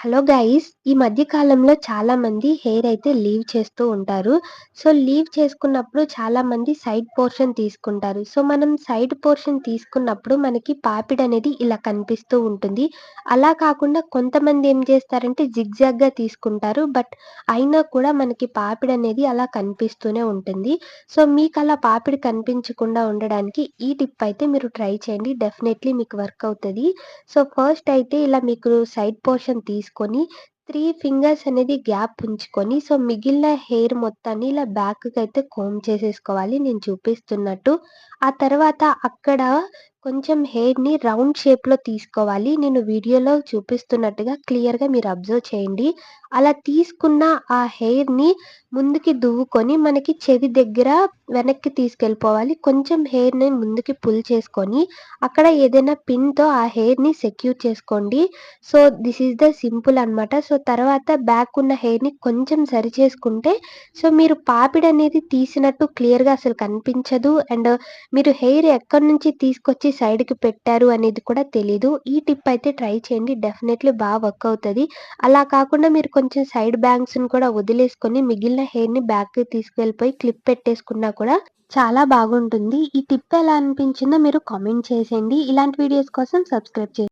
Hello guys! ఈ మధ్య కాలంలో చాలామంది హెయిర్ అయితే లీవ్ చేస్తూ ఉంటారు. సో, లీవ్ చేసుకున్నప్పుడు చాలామంది సైడ్ పోర్షన్ తీసుకుంటారు. సో, మనం సైడ్ పోర్షన్ తీసుకున్నప్పుడు మనకి పాపిడనేది ఇలా కనిపిస్తూ ఉంటుంది. అలా కాకుండా కొంతమంది ఏం చేస్తారంటే జిగ్‌జాగ్‌గా తీసుకుంటారు. బట్ అయినా కూడా మనకి పాపిడనేది అలా కనిపిస్తూనే ఉంటుంది. సో, మీకలా పాపిడి కనిపించకుండా ఉండడానికి ఈ టిప్ అయితే మీరు ట్రై చేయండి. డెఫినెట్‌లీ మీకు వర్క్ అవుతది. సో, ఫస్ట్ అయితే ఇలా మీకు సైడ్ పోర్షన్ తీసుకొని 3 ఫింగర్స్ అనేది గ్యాప్ ఉంచుకొని, సో, మిగిలిన హెయిర్ మొత్తాన్ని ఇలా బ్యాక్‌కైతే కోంబ్ చేసేసుకోవాలి నేను చూపిస్తున్నట్టు. ఆ తర్వాత అక్కడ కొంచెం హెయిర్‌ని రౌండ్ షేప్‌లో తీసుకోవాలి. నేను వీడియోలో చూపిస్తున్నట్టుగా క్లియర్‌గా మీరు అబ్జర్వ్ చేయండి. అలా తీసుకున్న ఆ హెయిర్‌ని ముందుకి దువ్వుకొని మనకి చెవి దగ్గర వెనక్కి తీసుకెళ్ళిపోవాలి. కొంచెం హెయిర్‌ని ముందుకి పుల్ చేసుకొని, అక్కడ ఏదైనా పిన్‌తో ఆ హెయిర్‌ని సెక్యూర్ చేసుకోండి. So, this is the simple అనమాట. సో, తర్వాత బ్యాక్ ఉన్న హెయిర్‌ని కొంచెం సరి చేసుకుంటే, సో, మీరు పాపిడనేది తీసినట్టు క్లియర్‌గా అసలు కనిపించదు. అండ్ మీరు హెయిర్ ఎక్కడి నుంచి తీసుకొచ్చి సైడ్‌కి పెట్టారు అనేది కూడా తెలీదు. ఈ టిప్ అయితే ట్రై చేయండి. డెఫినెట్‌లీ వర్క్ అవుతది. అలా కాకుండా మీరు కొంచెం సైడ్ బ్యాంగ్స్‌ని కూడా వదిలేసుకొని మిగిలిన హెయిర్‌ని బ్యాక్‌కి తీసుకెళ్ళిపోయి క్లిప్ పెట్టేసుకున్నా కూడా చాలా బాగుంటుంది. ఈ టిప్ ఎలా అనిపించిందో మీరు కామెంట్ చేసేయండి. ఇలాంటి వీడియోస్ కోసం సబ్స్క్రైబ్